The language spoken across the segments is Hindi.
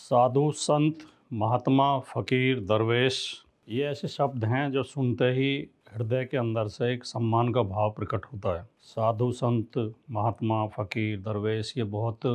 साधु, संत, महात्मा, फ़कीर, दरवेश ये ऐसे शब्द हैं जो सुनते ही हृदय के अंदर से एक सम्मान का भाव प्रकट होता है। साधु, संत, महात्मा, फ़कीर, दरवेश ये बहुत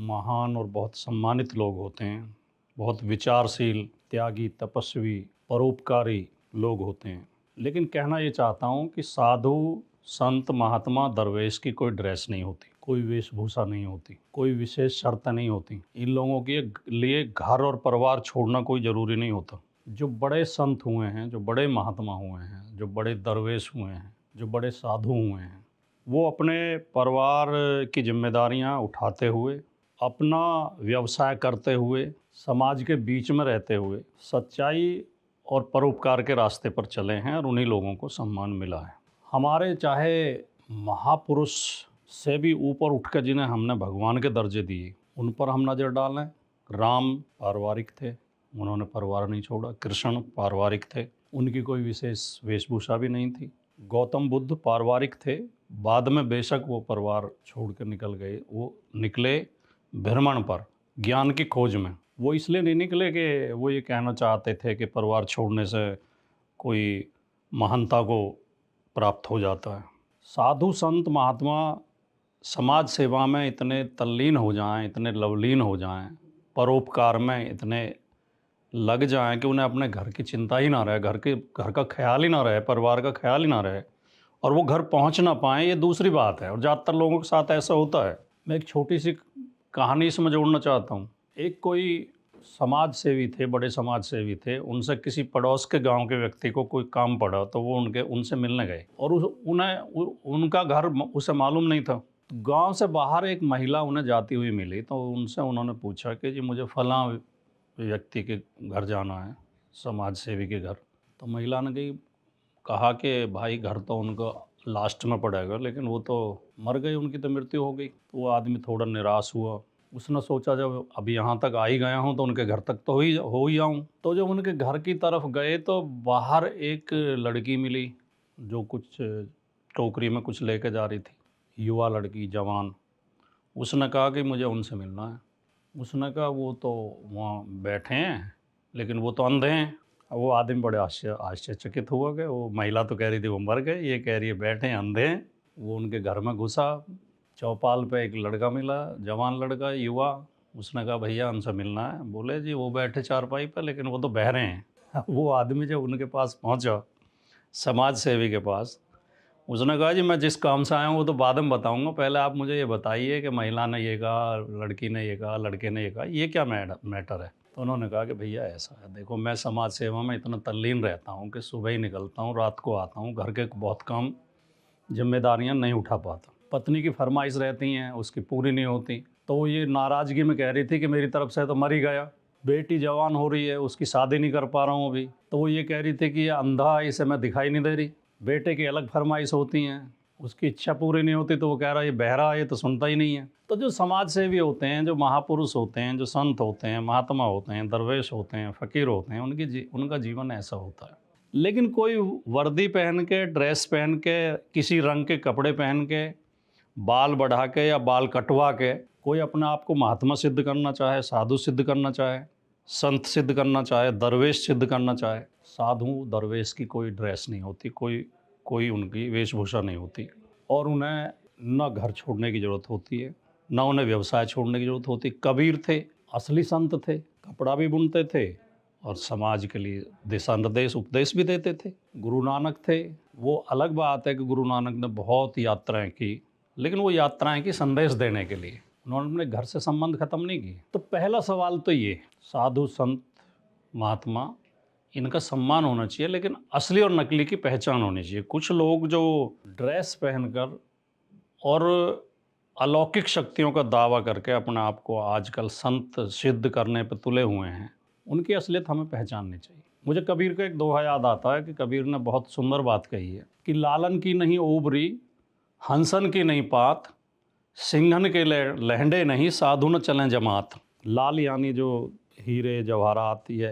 महान और बहुत सम्मानित लोग होते हैं। बहुत विचारशील, त्यागी, तपस्वी, परोपकारी लोग होते हैं। लेकिन कहना ये चाहता हूँ कि साधु, संत, महात्मा, दरवेश की कोई ड्रेस नहीं होती, कोई वेशभूषा नहीं होती, कोई विशेष शर्त नहीं होती। इन लोगों के लिए घर और परिवार छोड़ना कोई ज़रूरी नहीं होता। जो बड़े संत हुए हैं, जो बड़े महात्मा हुए हैं, जो बड़े दरवेश हुए हैं, जो बड़े साधु हुए हैं, वो अपने परिवार की जिम्मेदारियां उठाते हुए, अपना व्यवसाय करते हुए, समाज के बीच में रहते हुए सच्चाई और परोपकार के रास्ते पर चले हैं और उन्हीं लोगों को सम्मान मिला है। हमारे चाहे महापुरुष से भी ऊपर उठकर जिन्हें हमने भगवान के दर्जे दिए, उन पर हम नज़र डालें। राम पारिवारिक थे, उन्होंने परिवार नहीं छोड़ा। कृष्ण पारिवारिक थे, उनकी कोई विशेष वेशभूषा भी नहीं थी। गौतम बुद्ध पारिवारिक थे, बाद में बेशक वो परिवार छोड़ कर निकल गए। वो निकले भ्रमण पर, ज्ञान की खोज में। वो इसलिए नहीं निकले कि वो ये कहना चाहते थे कि परिवार छोड़ने से कोई महानता को प्राप्त हो जाता है। साधु, संत, महात्मा समाज सेवा में इतने तल्लीन हो जाएं, इतने लवलीन हो जाएं, परोपकार में इतने लग जाएं कि उन्हें अपने घर की चिंता ही ना रहे, घर का ख्याल ही ना रहे, परिवार का ख्याल ही ना रहे, और वो घर पहुंच ना पाएँ, ये दूसरी बात है। और ज़्यादातर लोगों के साथ ऐसा होता है। मैं एक छोटी सी कहानी इसमें जोड़ना चाहता हूँ। एक कोई समाज सेवी थे, बड़े समाज सेवी थे। उनसे किसी पड़ोस के गांव के व्यक्ति को कोई काम पड़ा तो वो उनसे मिलने गए और उनका घर उसे मालूम नहीं था। गांव से बाहर एक महिला उन्हें जाती हुई मिली तो उनसे उन्होंने पूछा कि जी मुझे फलां व्यक्ति के घर जाना है, समाज सेवी के घर। तो महिला ने कहा कि भाई घर तो उनका लास्ट में पड़ेगा, लेकिन वो तो मर गई, उनकी तो मृत्यु हो गई। तो वो आदमी थोड़ा निराश हुआ। उसने सोचा जब अभी यहाँ तक आ ही गया हूँ तो उनके घर तक तो हो ही आऊँ। तो जब उनके घर की तरफ गए तो बाहर एक लड़की मिली जो कुछ टोकरी में कुछ लेके जा रही थी, युवा लड़की, जवान। उसने कहा कि मुझे उनसे मिलना है। उसने कहा वो तो वहाँ बैठे हैं लेकिन वो तो अंधे हैं। अब वो आदमी बड़े आश्चर्यचकित हुआ कि वो महिला तो कह रही थी वो मर गए, ये कह रही है बैठे हैं, अंधे हैं। वो उनके घर में घुसा। चौपाल पे एक लड़का मिला, जवान लड़का, युवा। उसने कहा भैया हमसे मिलना है। बोले जी वो बैठे चारपाई पर लेकिन वो तो बहरे हैं। वो आदमी जब उनके पास पहुंचा, समाज सेवी के पास, उसने कहा जी मैं जिस काम से आया हूँ वो तो बाद में बताऊंगा, पहले आप मुझे ये बताइए कि महिला ने ये कहा, लड़की ने ये कहा, लड़के ने ये कहा, ये क्या मैटर है। तो उन्होंने कहा कि भैया ऐसा है, देखो मैं समाज सेवा में इतना तल्लीन रहता हूँ कि सुबह ही निकलता हूँ, रात को आता हूँ, घर के बहुत काम जिम्मेदारियाँ नहीं उठा पाता। पत्नी की फरमाइश रहती हैं, उसकी पूरी नहीं होती। तो वो ये नाराज़गी में कह रही थी कि मेरी तरफ से तो मर ही गया। बेटी जवान हो रही है, उसकी शादी नहीं कर पा रहा हूँ अभी। तो वो ये कह रही थी कि ये अंधा, इसे मैं दिखाई नहीं दे रही। बेटे की अलग फरमाइश होती हैं, उसकी इच्छा पूरी नहीं होती तो वो कह रहा है ये बहरा है, ये तो सुनता ही नहीं है। तो जो समाज सेवी होते हैं, जो महापुरुष होते हैं, जो संत होते हैं, महात्मा होते हैं, दरवेश होते हैं, फ़कीर होते हैं, उनका जीवन ऐसा होता है। लेकिन कोई वर्दी पहन के, ड्रेस पहन के, किसी रंग के कपड़े पहन के, बाल बढ़ा के या बाल कटवा के कोई अपने आप को महात्मा सिद्ध करना चाहे, साधु सिद्ध करना चाहे, संत सिद्ध करना चाहे, दरवेश सिद्ध करना चाहे, साधु दरवेश की कोई ड्रेस नहीं होती, कोई उनकी वेशभूषा नहीं होती। और उन्हें न घर छोड़ने की ज़रूरत होती है, न उन्हें व्यवसाय छोड़ने की ज़रूरत होती। कबीर थे, असली संत थे, कपड़ा भी बुनते थे और समाज के लिए दिशा निर्देश, उपदेश भी देते थे। गुरु नानक थे। वो अलग बात है कि गुरु नानक ने बहुत यात्राएं की, लेकिन वो यात्राएं की संदेश देने के लिए, उन्होंने अपने घर से संबंध खत्म नहीं किए। तो पहला सवाल तो ये, साधु, संत, महात्मा, इनका सम्मान होना चाहिए, लेकिन असली और नकली की पहचान होनी चाहिए। कुछ लोग जो ड्रेस पहनकर और अलौकिक शक्तियों का दावा करके अपने आप को आजकल संत सिद्ध करने पर तुले हुए हैं, उनकी असलियत हमें पहचाननी चाहिए। मुझे कबीर का एक दोहा याद आता है कि कबीर ने बहुत सुंदर बात कही है कि लालन की नहीं ओबरी, हंसन की नहीं पात, सिंघन के लहंडे नहीं, साधु न चलें जमात। लाल यानी जो हीरे जवाहरात ये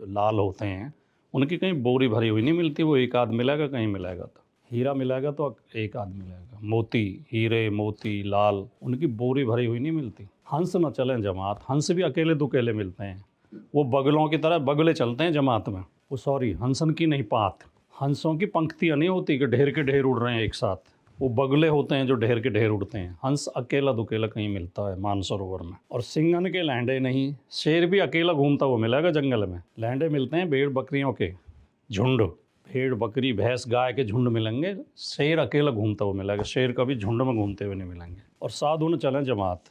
लाल होते हैं, उनकी कहीं बोरी भरी हुई नहीं मिलती। वो एक आध मिलेगा, कहीं मिलेगा तो हीरा मिलेगा तो एक आध मिलेगा। मोती, हीरे, मोती, लाल, उनकी बोरी भरी हुई नहीं मिलती। हंस न चलें जमात, हंस भी अकेले दुकेले मिलते हैं, वो बगलों की तरह बगले चलते हैं जमात में। वो सॉरी, हंसन की नहीं पात, हंसों की पंक्तियाँ नहीं होती कि ढेर के ढेर उड़ रहे हैं एक साथ, वो बगले होते हैं जो ढेर के ढेर उड़ते हैं। हंस अकेला दुकेला कहीं मिलता है मानसरोवर में। और सिंगन के लैंडे नहीं, शेर भी अकेला घूमता हुआ मिलेगा जंगल में। लैंडे मिलते हैं भेड़ बकरियों के झुंड, भेड़ बकरी भैंस गाय के झुंड मिलेंगे, शेर अकेला घूमता हुआ मिलेगा, शेर कभी झुंड में घूमते हुए नहीं मिलेंगे। और साधु न चलें जमात,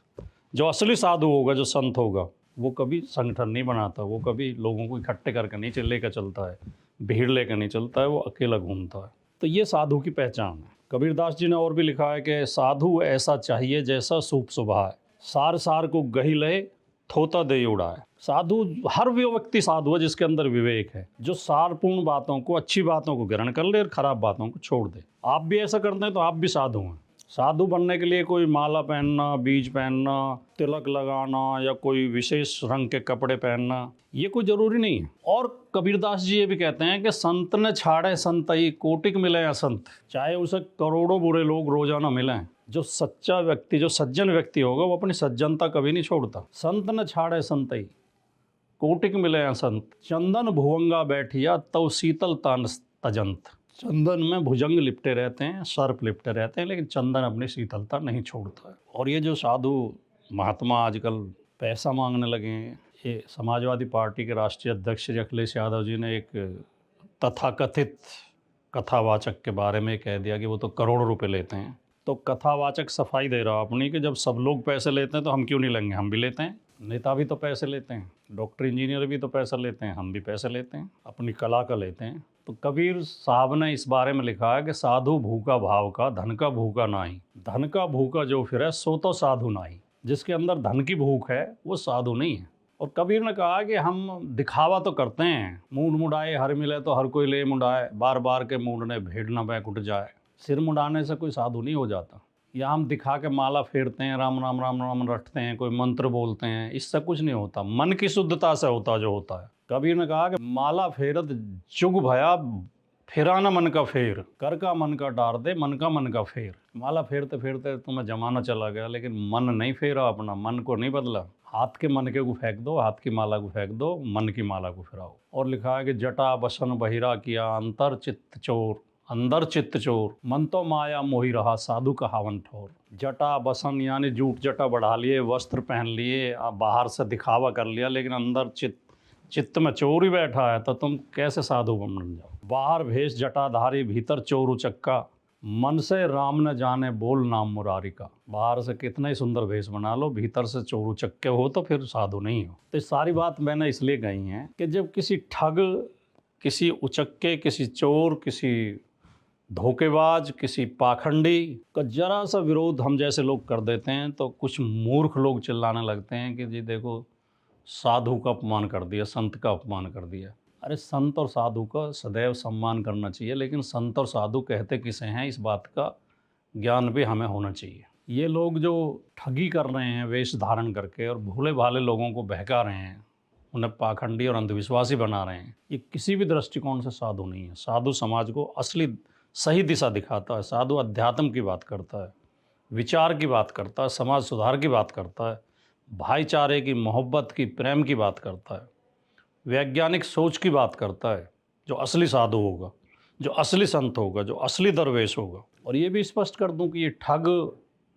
जो असली साधु होगा, जो संत होगा, वो कभी संगठन नहीं बनाता, वो कभी लोगों को इकट्ठे करके नहीं लेकर चलता है, भीड़ लेकर नहीं चलता है, वो अकेला घूमता है। तो ये साधु की पहचान है। कबीरदास जी ने और भी लिखा है कि साधु ऐसा चाहिए जैसा सूप सुबह है, सार सार को गही लहे थोता दे उड़ाए। साधु हर वो व्यक्ति साधु है जिसके अंदर विवेक है, जो सारपूर्ण बातों को, अच्छी बातों को ग्रहण कर ले और खराब बातों को छोड़ दे। आप भी ऐसा करते हैं तो आप भी साधु हैं। साधु बनने के लिए कोई माला पहनना, बीज पहनना, तिलक लगाना या कोई विशेष रंग के कपड़े पहनना, ये कोई ज़रूरी नहीं है। और कबीरदास जी ये भी कहते हैं कि संत ने छाड़े संतई, कोटिक मिले असंत, चाहे उसे करोड़ों बुरे लोग रोजाना मिलें, जो सच्चा व्यक्ति, जो सज्जन व्यक्ति होगा, वो अपनी सज्जनता कभी नहीं छोड़ता। संत न छाड़े संतई, कोटिक मिले असंत, चंदन भुवंगा बैठिया तव शीतल तान तजंत। चंदन में भुजंग लिपटे रहते हैं, सर्प लिपटे रहते हैं, लेकिन चंदन अपनी शीतलता नहीं छोड़ता है। और ये जो साधु महात्मा आजकल पैसा मांगने लगे हैं, ये समाजवादी पार्टी के राष्ट्रीय अध्यक्ष श्री अखिलेश यादव जी ने एक तथाकथित कथावाचक के बारे में कह दिया कि वो तो करोड़ों रुपए लेते हैं। तो कथावाचक सफाई दे रहा अपनी कि जब सब लोग पैसे लेते हैं तो हम क्यों नहीं लेंगे, हम भी लेते हैं। नेता भी तो पैसे लेते हैं, डॉक्टर इंजीनियर भी तो पैसा लेते हैं, हम भी पैसे लेते हैं, अपनी कला का लेते हैं। तो कबीर साहब ने इस बारे में लिखा है कि साधु भूखा भाव का, धन का भूखा नाई, धन का भूखा जो फिरे सो तो साधु नाई। जिसके अंदर धन की भूख है वो साधु नहीं है। और कबीर ने कहा कि हम दिखावा तो करते हैं, मूंड मुड़ाए हर मिले तो हर कोई ले मुड़ाए, बार बार के मूंडने भेड़ न बैक उठ जाए। सिर मुड़ाने से कोई साधु नहीं हो जाता, या हम दिखा के माला फेरते हैं, राम राम राम राम रटते हैं, कोई मंत्र बोलते हैं, इससे कुछ नहीं होता। मन की शुद्धता से होता जो होता है। कबीर ने कहा कि माला फेरत जुग भया फिराना मन का फेर, कर का मन का डार दे मन का मन का फेर। माला फेरते फेरते तुम्हें जमाना चला गया, लेकिन मन नहीं फेरा, अपना मन को नहीं बदला। हाथ के मन के को फेंक दो, हाथ की माला को फेंक दो, मन की माला को फिराओ। और लिखा है कि जटा बसन बहिरा किया अंतर चित्त चोर, अंदर चित्त चोर, मन तो माया मोही रहा साधु का हावन ठोर। जटा बसन यानी जूट जटा बढ़ा लिए, वस्त्र पहन लिए, बाहर से दिखावा कर लिया, लेकिन अंदर चित्त में चोर ही बैठा है, तो तुम कैसे साधु बन जाओ। बाहर भेष जटाधारी, भीतर चोर उचक्का, मन से राम न जाने बोल नाम मुरारी का। बाहर से कितना ही सुंदर भेष बना लो, भीतर से चोर उचक्के हो तो फिर साधु नहीं हो। तो सारी बात मैंने इसलिए कही है कि जब किसी ठग, किसी उचक्के, किसी चोर, किसी धोखेबाज, किसी पाखंडी का जरा सा विरोध हम जैसे लोग कर देते हैं, तो कुछ मूर्ख लोग चिल्लाने लगते हैं कि जी देखो साधु का अपमान कर दिया, संत का अपमान कर दिया। अरे संत और साधु का सदैव सम्मान करना चाहिए, लेकिन संत और साधु कहते किसे हैं इस बात का ज्ञान भी हमें होना चाहिए। ये लोग जो ठगी कर रहे हैं वेश धारण करके और भोले भाले लोगों को बहका रहे हैं, उन्हें पाखंडी और अंधविश्वासी बना रहे हैं, ये किसी भी दृष्टिकोण से साधु नहीं है। साधु समाज को असली सही दिशा दिखाता है। साधु अध्यात्म की बात करता है, विचार की बात करता है, समाज सुधार की बात करता है, भाईचारे की, मोहब्बत की, प्रेम की बात करता है, वैज्ञानिक सोच की बात करता है। जो असली साधु होगा, जो असली संत होगा, जो असली दरवेश होगा। और ये भी स्पष्ट कर दूं कि ये ठग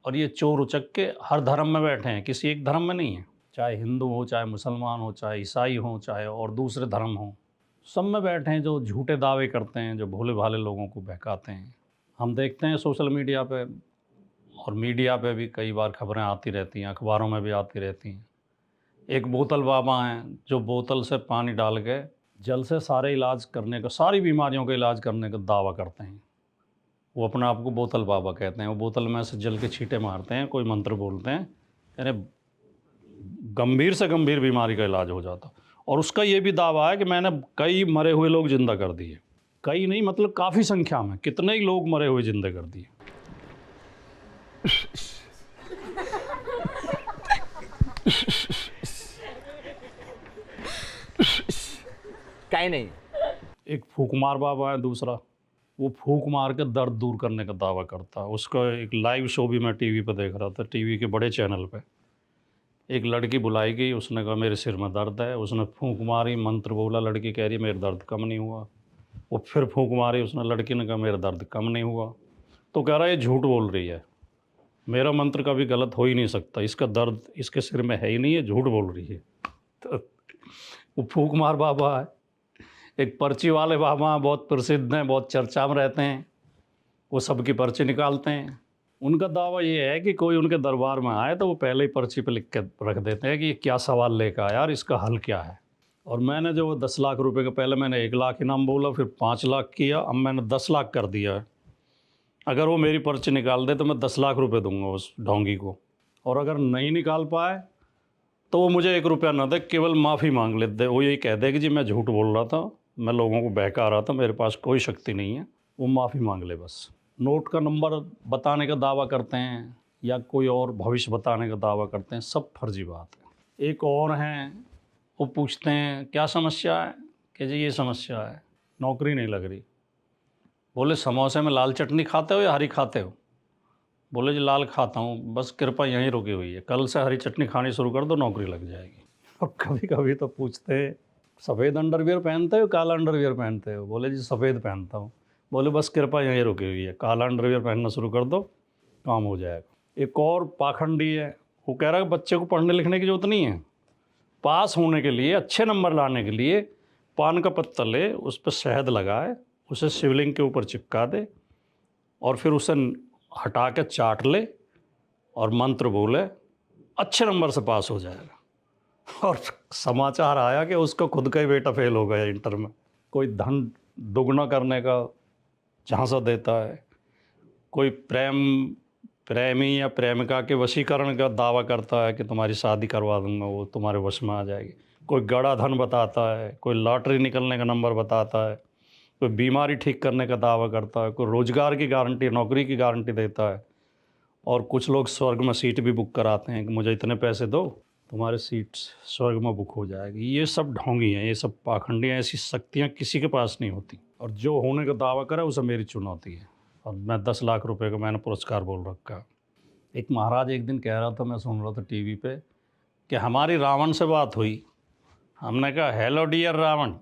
और ये चोर उचक्के हर धर्म में बैठे हैं, किसी एक धर्म में नहीं है। चाहे हिंदू हो, चाहे मुसलमान हो, चाहे ईसाई हो, चाहे और दूसरे धर्म हो, सब में बैठे हैं जो झूठे दावे करते हैं, जो भोले भाले लोगों को बहकाते हैं। हम देखते हैं सोशल मीडिया पे और मीडिया पे भी कई बार खबरें आती रहती हैं, अखबारों में भी आती रहती हैं। एक बोतल बाबा हैं जो बोतल से पानी डाल के जल से सारे इलाज करने का, सारी बीमारियों का इलाज करने का दावा करते हैं। वो अपने आप को बोतल बाबा कहते हैं। वो बोतल में से जल के छींटे मारते हैं, कोई मंत्र बोलते हैं, यानी गंभीर से गंभीर बीमारी का इलाज हो जाता। और उसका ये भी दावा है कि मैंने कई मरे हुए लोग जिंदा कर दिए। कई नहीं, मतलब काफ़ी संख्या में, कितने ही लोग मरे हुए जिंदा कर दिए। कहीं नहीं। एक फूकमार बाबा है दूसरा, वो फूक मार के दर्द दूर करने का दावा करता है। उसका एक लाइव शो भी मैं टीवी पे देख रहा था, टीवी के बड़े चैनल पे, एक लड़की बुलाई गई, उसने कहा मेरे सिर में दर्द है, उसने फूंक मारी, मंत्र बोला, लड़की कह रही है मेरा दर्द कम नहीं हुआ। वो फिर फूंक मारी, उसने, लड़की ने कहा मेरा दर्द कम नहीं हुआ। तो कह रहा है ये झूठ बोल रही है, मेरा मंत्र कभी गलत हो ही नहीं सकता, इसका दर्द इसके सिर में है ही नहीं, है झूठ बोल रही है। तो वो फूंक मार बाबा है, एक पर्ची वाले बाबा हैं, बहुत प्रसिद्ध हैं, बहुत चर्चा में रहते हैं, वो सबकी पर्ची निकालते हैं। उनका दावा ये है कि कोई उनके दरबार में आए तो वो पहले ही पर्ची पे लिख के रख देते हैं कि ये क्या सवाल लेकर आया और इसका हल क्या है। और मैंने जो 10 लाख रुपए का, पहले मैंने 1 लाख इनाम बोला, फिर 5 लाख किया, अब मैंने 10 लाख कर दिया है। अगर वो मेरी पर्ची निकाल दे तो मैं 10 लाख रुपए दूंगा उस ढोंगी को, और अगर नहीं निकाल पाए तो वो मुझे 1 रुपया ना दे, केवल माफ़ी मांग लेते। वो यही कह दे कि जी मैं झूठ बोल रहा था, मैं लोगों को बहका रहा था, मेरे पास कोई शक्ति नहीं है, वो माफ़ी मांग ले बस। नोट का नंबर बताने का दावा करते हैं या कोई और भविष्य बताने का दावा करते हैं, सब फर्जी बात है। एक और हैं, वो पूछते हैं क्या समस्या है, कि जी ये समस्या है, नौकरी नहीं लग रही। बोले समोसे में लाल चटनी खाते हो या हरी खाते हो? बोले जी लाल खाता हूँ, बस कृपा यहीं रुकी हुई है, कल से हरी चटनी खानी शुरू कर दो, नौकरी लग जाएगी। और कभी कभी तो पूछते हैं सफ़ेद अंडरवियर पहनते हो, काला अंडरवियर पहनते हो? बोले जी सफ़ेद पहनता हूँ। बोले बस कृपा यहीं रुकी हुई है, काला अंडरवियर पहनना शुरू कर दो, काम हो जाएगा। एक और पाखंडी है, वो कह रहा है बच्चे को पढ़ने लिखने की जरूरत नहीं है, पास होने के लिए, अच्छे नंबर लाने के लिए पान का पत्ता ले, उस पर शहद लगाए, उसे शिवलिंग के ऊपर चिपका दे और फिर उसे हटा के चाट ले और मंत्र बोले, अच्छे नंबर से पास हो जाएगा। और समाचार आया कि उसका खुद का ही बेटा फेल हो गया इंटर में। कोई धन दुगना करने का झांसा देता है, कोई प्रेमी या प्रेमिका के वशीकरण का दावा करता है कि तुम्हारी शादी करवा दूंगा, वो तुम्हारे वश में आ जाएगी। कोई गड़ा धन बताता है, कोई लॉटरी निकलने का नंबर बताता है, कोई बीमारी ठीक करने का दावा करता है, कोई रोज़गार की गारंटी, नौकरी की गारंटी देता है, और कुछ लोग स्वर्ग में सीट भी बुक कराते हैं कि मुझे इतने पैसे दो, तुम्हारे सीट स्वर्ग में बुक हो जाएगी। ये सब ढोंगी हैं, ये सब पाखंडी हैं, ऐसी शक्तियाँ किसी के पास नहीं होती, और जो होने का दावा करे उसे मेरी चुनौती है। और मैं 10 लाख रुपए का मैंने पुरस्कार बोल रखा। एक महाराज एक दिन कह रहा था, मैं सुन रहा था टीवी पे, कि हमारी रावण से बात हुई। हमने कहा हेलो डियर रावण।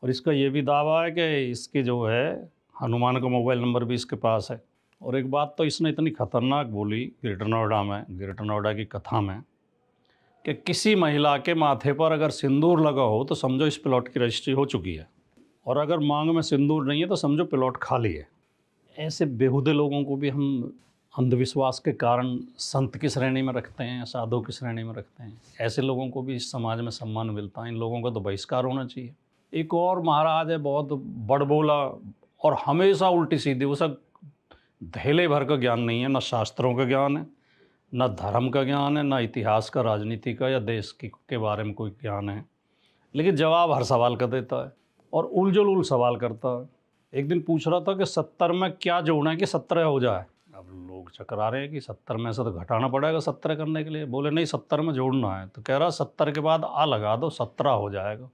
और इसका ये भी दावा है कि इसके जो है हनुमान का मोबाइल नंबर भी इसके पास है। और एक बात तो इसने इतनी खतरनाक बोली ग्रेटर नोएडा की कथा में, कि किसी महिला के माथे पर अगर सिंदूर लगा हो तो समझो इस प्लॉट की रजिस्ट्री हो चुकी है, और अगर मांग में सिंदूर नहीं है तो समझो प्लॉट खाली है। ऐसे बेहुदे लोगों को भी हम अंधविश्वास के कारण संत की श्रेणी में रखते हैं, साधु की श्रेणी में रखते हैं। ऐसे लोगों को भी इस समाज में सम्मान मिलता है, इन लोगों का तो बहिष्कार होना चाहिए। एक और महाराज है, बहुत बड़बोला और हमेशा उल्टी सीधी, वो सब धेले भर का ज्ञान नहीं है, ना शास्त्रों का ज्ञान है, ना धर्म का ज्ञान है, ना इतिहास का, राजनीति का या देश के बारे में कोई ज्ञान है, लेकिन जवाब हर सवाल का देता है और उलझुल सवाल करता है। एक दिन पूछ रहा था कि 70 में क्या जोड़ना है कि 17 हो जाए। अब लोग चकरा रहे हैं कि 70 में से तो घटाना पड़ेगा 17 करने के लिए। बोले नहीं, 70 में जोड़ना है। तो कह रहा 70 के बाद आ लगा दो, 17 हो जाएगा।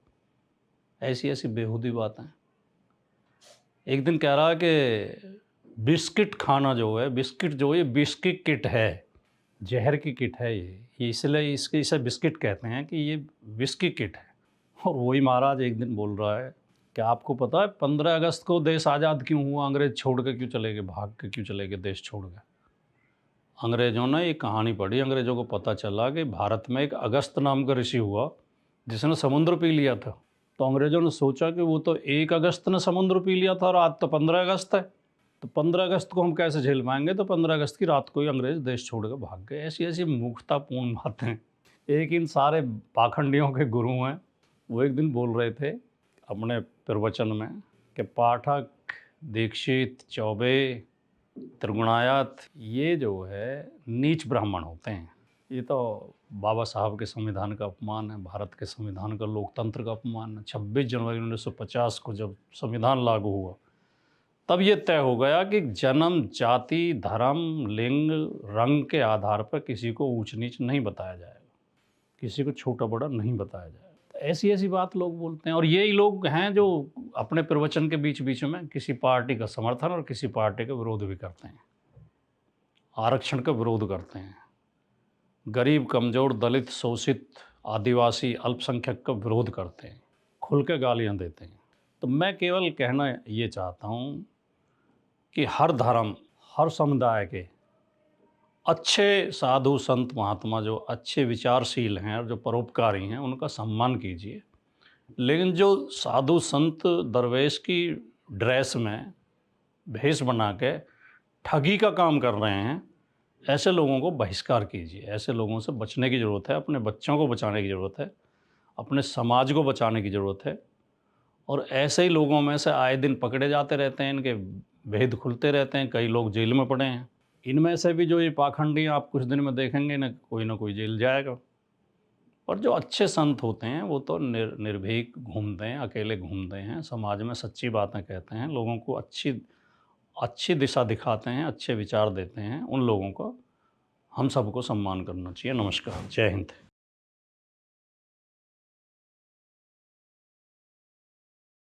ऐसी ऐसी बेहूदी बातें। एक दिन कह रहा है कि बिस्किट खाना जो है, बिस्किट जो है बिस्किट किट है, जहर की किट है ये इसलिए इसे बिस्किट कहते हैं कि ये विस्की किट है। और वही महाराज एक दिन बोल रहा है कि आपको पता है 15 अगस्त को देश आज़ाद क्यों हुआ, अंग्रेज छोड़ के क्यों चले गए, भाग के क्यों चले गए, देश छोड़ गए। अंग्रेज़ों ने एक कहानी पढ़ी, अंग्रेज़ों को पता चला कि भारत में एक अगस्त नाम का ऋषि हुआ जिसने समुद्र पी लिया था। तो अंग्रेज़ों ने सोचा कि वो तो 1 अगस्त ने समुद्र पी लिया था और आज तो 15 अगस्त है, तो 15 अगस्त को हम कैसे झेल पाएंगे, तो 15 अगस्त की रात को ही अंग्रेज़ देश छोड़ कर भाग गए। ऐसी ऐसी मूर्खतापूर्ण बातें। एक इन सारे पाखंडियों के गुरु हैं, वो एक दिन बोल रहे थे अपने प्रवचन में कि पाठक, दीक्षित, चौबे, त्रिगुणायत ये जो है नीच ब्राह्मण होते हैं। ये तो बाबा साहब के संविधान का अपमान है, भारत के संविधान का, लोकतंत्र का अपमान है। 26 जनवरी 1950 को जब संविधान लागू हुआ तब ये तय हो गया कि जन्म, जाति, धर्म, लिंग, रंग के आधार पर किसी को ऊंच नीच नहीं बताया जाएगा, किसी को छोटा बड़ा नहीं बताया जाएगा। तो ऐसी ऐसी बात लोग बोलते हैं। और यही लोग हैं जो अपने प्रवचन के बीच बीच में किसी पार्टी का समर्थन और किसी पार्टी का विरोध भी करते हैं, आरक्षण का विरोध करते हैं, गरीब, कमज़ोर, दलित, शोषित, आदिवासी, अल्पसंख्यक का विरोध करते हैं, खुल के गालियाँ देते हैं। तो मैं केवल कहना ये चाहता हूँ कि हर धर्म, हर समुदाय के अच्छे साधु संत महात्मा जो अच्छे विचारशील हैं और जो परोपकारी हैं, उनका सम्मान कीजिए। लेकिन जो साधु संत दरवेश की ड्रेस में भेष बना के ठगी का काम कर रहे हैं, ऐसे लोगों को बहिष्कार कीजिए। ऐसे लोगों से बचने की ज़रूरत है, अपने बच्चों को बचाने की ज़रूरत है, अपने समाज को बचाने की ज़रूरत है। और ऐसे ही लोगों में से आए दिन पकड़े जाते रहते हैं, इनके भेद खुलते रहते हैं, कई लोग जेल में पड़े हैं। इनमें से भी जो ये पाखंडी हैं, आप कुछ दिन में देखेंगे ना कोई जेल जाएगा। और जो अच्छे संत होते हैं वो तो निर्भीक घूमते हैं, अकेले घूमते हैं, समाज में सच्ची बातें कहते हैं, लोगों को अच्छी दिशा दिखाते हैं, अच्छे विचार देते हैं। उन लोगों का हम सबको सम्मान करना चाहिए। नमस्कार, जय हिंद।